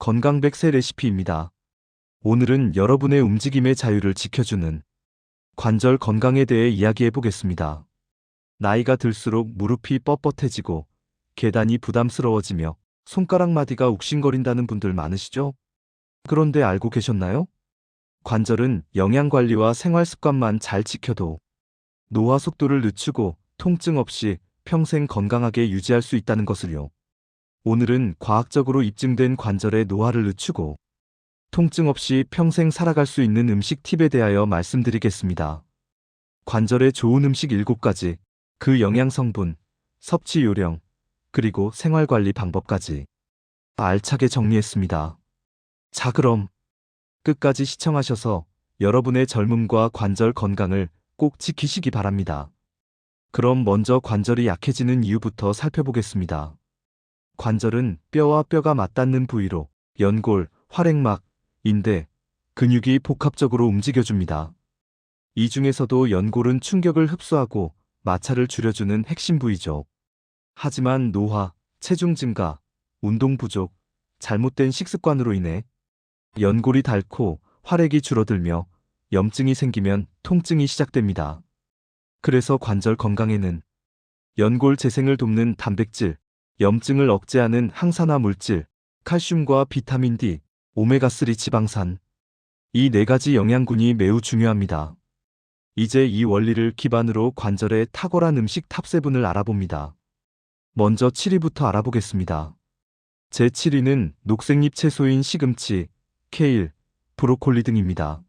건강 100세 레시피입니다. 오늘은 여러분의 움직임의 자유를 지켜주는 관절 건강에 대해 이야기해 보겠습니다. 나이가 들수록 무릎이 뻣뻣해지고 계단이 부담스러워지며 손가락 마디가 욱신거린다는 분들 많으시죠? 그런데 알고 계셨나요? 관절은 영양 관리와 생활 습관만 잘 지켜도 노화 속도를 늦추고 통증 없이 평생 건강하게 유지할 수 있다는 것을요. 오늘은 과학적으로 입증된 관절의 노화를 늦추고 통증 없이 평생 살아갈 수 있는 음식 팁에 대하여 말씀드리겠습니다. 관절에 좋은 음식 7가지, 그 영양 성분, 섭취 요령, 그리고 생활 관리 방법까지 알차게 정리했습니다. 자, 그럼 끝까지 시청하셔서 여러분의 젊음과 관절 건강을 꼭 지키시기 바랍니다. 그럼 먼저 관절이 약해지는 이유부터 살펴보겠습니다. 관절은 뼈와 뼈가 맞닿는 부위로 연골, 활액막, 인대, 근육이 복합적으로 움직여줍니다. 이 중에서도 연골은 충격을 흡수하고 마찰을 줄여주는 핵심 부위죠. 하지만 노화, 체중 증가, 운동 부족, 잘못된 식습관으로 인해 연골이 닳고 활액이 줄어들며 염증이 생기면 통증이 시작됩니다. 그래서 관절 건강에는 연골 재생을 돕는 단백질, 염증을 억제하는 항산화 물질, 칼슘과 비타민 D, 오메가3 지방산, 이 4가지 영양군이 매우 중요합니다. 이제 이 원리를 기반으로 관절의 탁월한 음식 탑7을 알아봅니다. 먼저 7위부터 알아보겠습니다. 제7위는 녹색잎 채소인 시금치, 케일, 브로콜리 등입니다.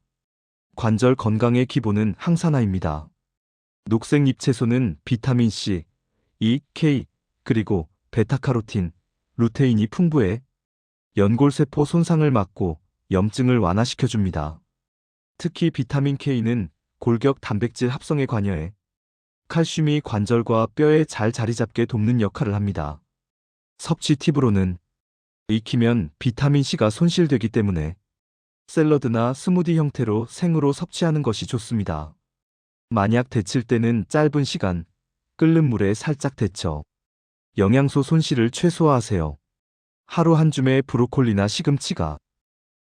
관절 건강의 기본은 항산화입니다. 녹색잎 채소는 비타민 C, E, K, 그리고 베타카로틴, 루테인이 풍부해 연골세포 손상을 막고 염증을 완화시켜줍니다. 특히 비타민 K는 골격 단백질 합성에 관여해 칼슘이 관절과 뼈에 잘 자리 잡게 돕는 역할을 합니다. 섭취 팁으로는 익히면 비타민 C가 손실되기 때문에 샐러드나 스무디 형태로 생으로 섭취하는 것이 좋습니다. 만약 데칠 때는 짧은 시간, 끓는 물에 살짝 데쳐 영양소 손실을 최소화하세요. 하루 한 줌의 브로콜리나 시금치가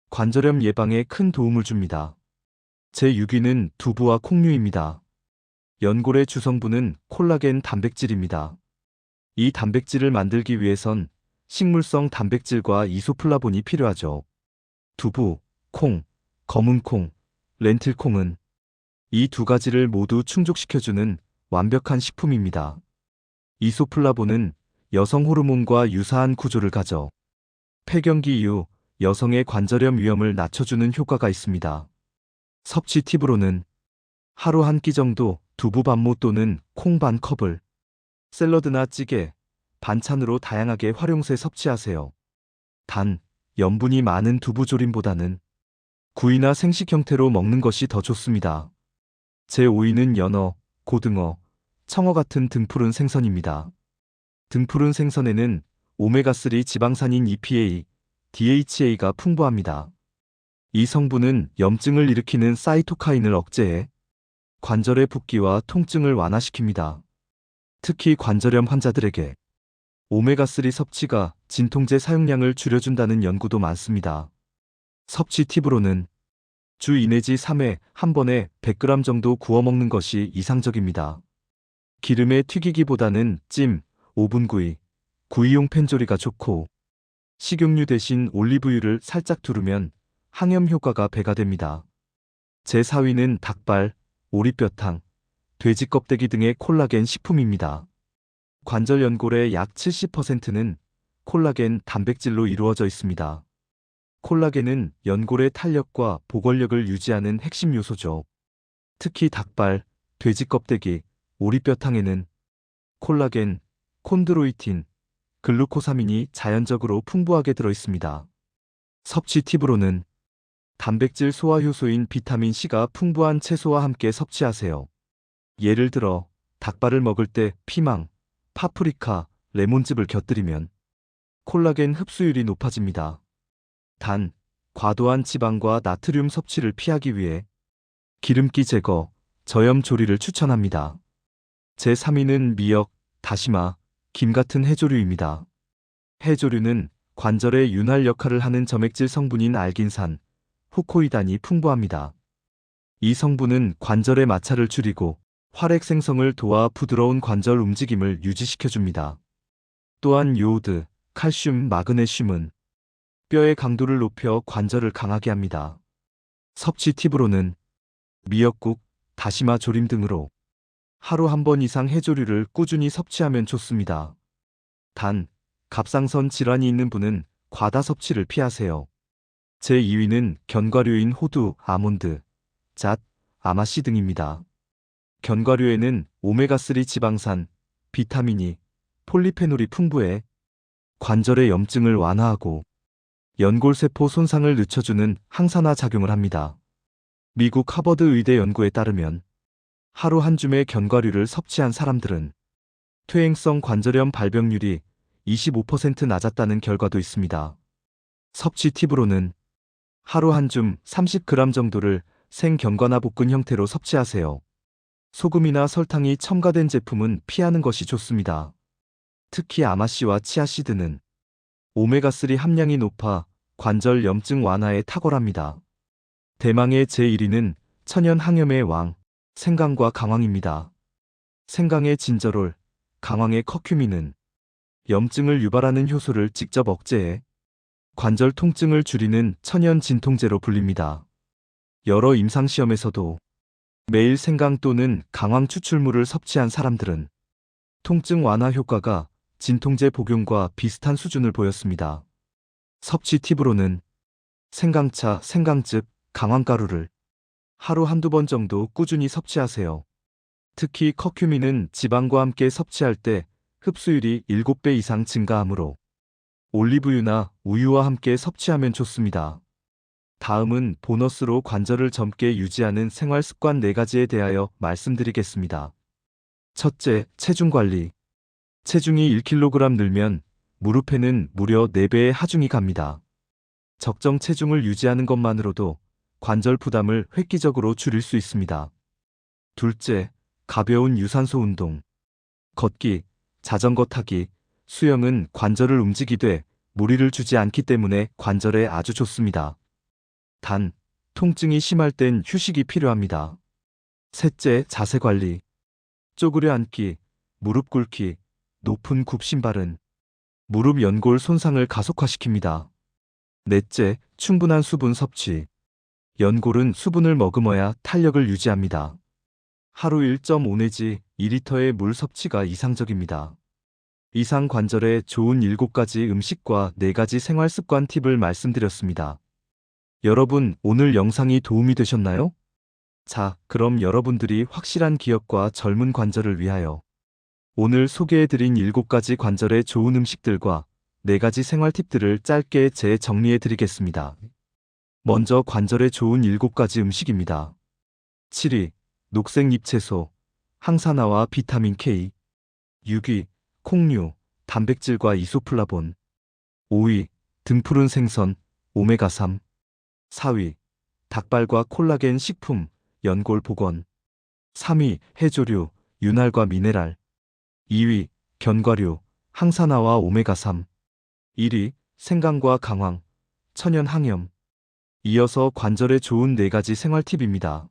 관절염 예방에 큰 도움을 줍니다. 제6위는 두부와 콩류입니다. 연골의 주성분은 콜라겐 단백질입니다. 이 단백질을 만들기 위해선 식물성 단백질과 이소플라본이 필요하죠. 두부, 콩, 검은 콩, 렌틸콩은 이 2가지를 모두 충족시켜주는 완벽한 식품입니다. 이소플라본은 여성 호르몬과 유사한 구조를 가져 폐경기 이후 여성의 관절염 위험을 낮춰주는 효과가 있습니다. 섭취 팁으로는 하루 한 끼 정도 두부 반모 또는 콩 반 컵을 샐러드나 찌개, 반찬으로 다양하게 활용해 섭취하세요. 단, 염분이 많은 두부조림보다는 구이나 생식 형태로 먹는 것이 더 좋습니다. 제5위는 연어, 고등어, 청어 같은 등푸른 생선입니다. 등푸른 생선에는 오메가3 지방산인 EPA, DHA가 풍부합니다. 이 성분은 염증을 일으키는 사이토카인을 억제해 관절의 붓기와 통증을 완화시킵니다. 특히 관절염 환자들에게 오메가3 섭취가 진통제 사용량을 줄여준다는 연구도 많습니다. 섭취 팁으로는 주 2 내지 3회 한 번에 100g 정도 구워 먹는 것이 이상적입니다. 기름에 튀기기보다는 찜, 오븐구이, 구이용 팬조리가 좋고 식용유 대신 올리브유를 살짝 두르면 항염 효과가 배가 됩니다. 제4위는 닭발, 오리뼈탕, 돼지 껍데기 등의 콜라겐 식품입니다. 관절 연골의 약 70%는 콜라겐 단백질로 이루어져 있습니다. 콜라겐은 연골의 탄력과 보건력을 유지하는 핵심 요소죠. 특히 닭발, 돼지 껍데기, 오리뼈탕에는 콜라겐, 콘드로이틴, 글루코사민이 자연적으로 풍부하게 들어있습니다. 섭취 팁으로는 단백질 소화 효소인 비타민 C가 풍부한 채소와 함께 섭취하세요. 예를 들어 닭발을 먹을 때 피망, 파프리카, 레몬즙을 곁들이면 콜라겐 흡수율이 높아집니다. 단, 과도한 지방과 나트륨 섭취를 피하기 위해 기름기 제거, 저염 조리를 추천합니다. 제3위는 미역, 다시마, 김 같은 해조류입니다. 해조류는 관절의 윤활 역할을 하는 점액질 성분인 알긴산, 후코이단이 풍부합니다. 이 성분은 관절의 마찰을 줄이고 활액 생성을 도와 부드러운 관절 움직임을 유지시켜줍니다. 또한 요오드, 칼슘, 마그네슘은 뼈의 강도를 높여 관절을 강하게 합니다. 섭취 팁으로는 미역국, 다시마 조림 등으로 하루 한 번 이상 해조류를 꾸준히 섭취하면 좋습니다. 단, 갑상선 질환이 있는 분은 과다 섭취를 피하세요. 제2위는 견과류인 호두, 아몬드, 잣, 아마씨 등입니다. 견과류에는 오메가3 지방산, 비타민이, 폴리페놀이 풍부해 관절의 염증을 완화하고 연골세포 손상을 늦춰주는 항산화 작용을 합니다. 미국 하버드 의대 연구에 따르면 하루 한 줌의 견과류를 섭취한 사람들은 퇴행성 관절염 발병률이 25% 낮았다는 결과도 있습니다. 섭취 팁으로는 하루 한 줌 30g 정도를 생견과나 볶은 형태로 섭취하세요. 소금이나 설탕이 첨가된 제품은 피하는 것이 좋습니다. 특히 아마씨와 치아씨드는 오메가3 함량이 높아 관절 염증 완화에 탁월합니다. 대망의 제1위는 천연 항염의 왕, 생강과 강황입니다. 생강의 진저롤, 강황의 커큐민은 염증을 유발하는 효소를 직접 억제해 관절 통증을 줄이는 천연 진통제로 불립니다. 여러 임상시험에서도 매일 생강 또는 강황 추출물을 섭취한 사람들은 통증 완화 효과가 진통제 복용과 비슷한 수준을 보였습니다. 섭취 팁으로는 생강차, 생강즙, 강황가루를 하루 한두 번 정도 꾸준히 섭취하세요. 특히 커큐민은 지방과 함께 섭취할 때 흡수율이 7배 이상 증가하므로 올리브유나 우유와 함께 섭취하면 좋습니다. 다음은 보너스로 관절을 젊게 유지하는 생활 습관 4가지에 대하여 말씀드리겠습니다. 첫째, 체중 관리. 체중이 1kg 늘면 무릎에는 무려 4배의 하중이 갑니다. 적정 체중을 유지하는 것만으로도 관절 부담을 획기적으로 줄일 수 있습니다. 둘째, 가벼운 유산소 운동. 걷기, 자전거 타기, 수영은 관절을 움직이되 무리를 주지 않기 때문에 관절에 아주 좋습니다. 단, 통증이 심할 땐 휴식이 필요합니다. 셋째, 자세 관리. 쪼그려 앉기, 무릎 꿇기, 높은 굽신발은 무릎 연골 손상을 가속화시킵니다. 넷째, 충분한 수분 섭취. 연골은 수분을 머금어야 탄력을 유지합니다. 하루 1.5 내지 2리터의 물 섭취가 이상적입니다. 이상 관절에 좋은 7가지 음식과 4가지 생활 습관 팁을 말씀드렸습니다. 여러분, 오늘 영상이 도움이 되셨나요? 자, 그럼 여러분들이 확실한 기억과 젊은 관절을 위하여 오늘 소개해드린 7가지 관절에 좋은 음식들과 4가지 생활 팁들을 짧게 재정리해 드리겠습니다. 먼저 관절에 좋은 7가지 음식입니다. 7위, 녹색 잎채소, 항산화와 비타민 K. 6위, 콩류, 단백질과 이소플라본. 5위, 등푸른 생선, 오메가3. 4위, 닭발과 콜라겐 식품, 연골 복원. 3위, 해조류, 윤활과 미네랄. 2위, 견과류, 항산화와 오메가3. 1위, 생강과 강황, 천연 항염. 이어서 관절에 좋은 4가지 생활 팁입니다.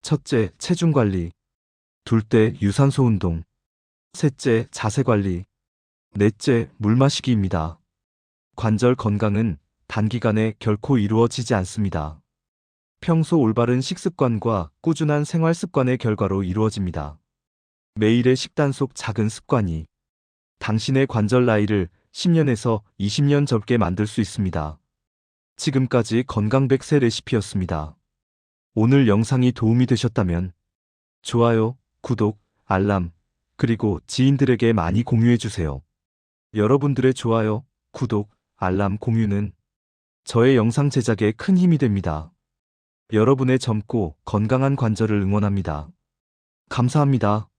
첫째, 체중 관리. 둘째, 유산소 운동. 셋째, 자세 관리. 넷째, 물 마시기입니다. 관절 건강은 단기간에 결코 이루어지지 않습니다. 평소 올바른 식습관과 꾸준한 생활 습관의 결과로 이루어집니다. 매일의 식단 속 작은 습관이 당신의 관절 나이를 10년에서 20년 젊게 만들 수 있습니다. 지금까지 건강 100세 레시피였습니다. 오늘 영상이 도움이 되셨다면 좋아요, 구독, 알람, 그리고 지인들에게 많이 공유해주세요. 여러분들의 좋아요, 구독, 알람 공유는 저의 영상 제작에 큰 힘이 됩니다. 여러분의 젊고 건강한 관절을 응원합니다. 감사합니다.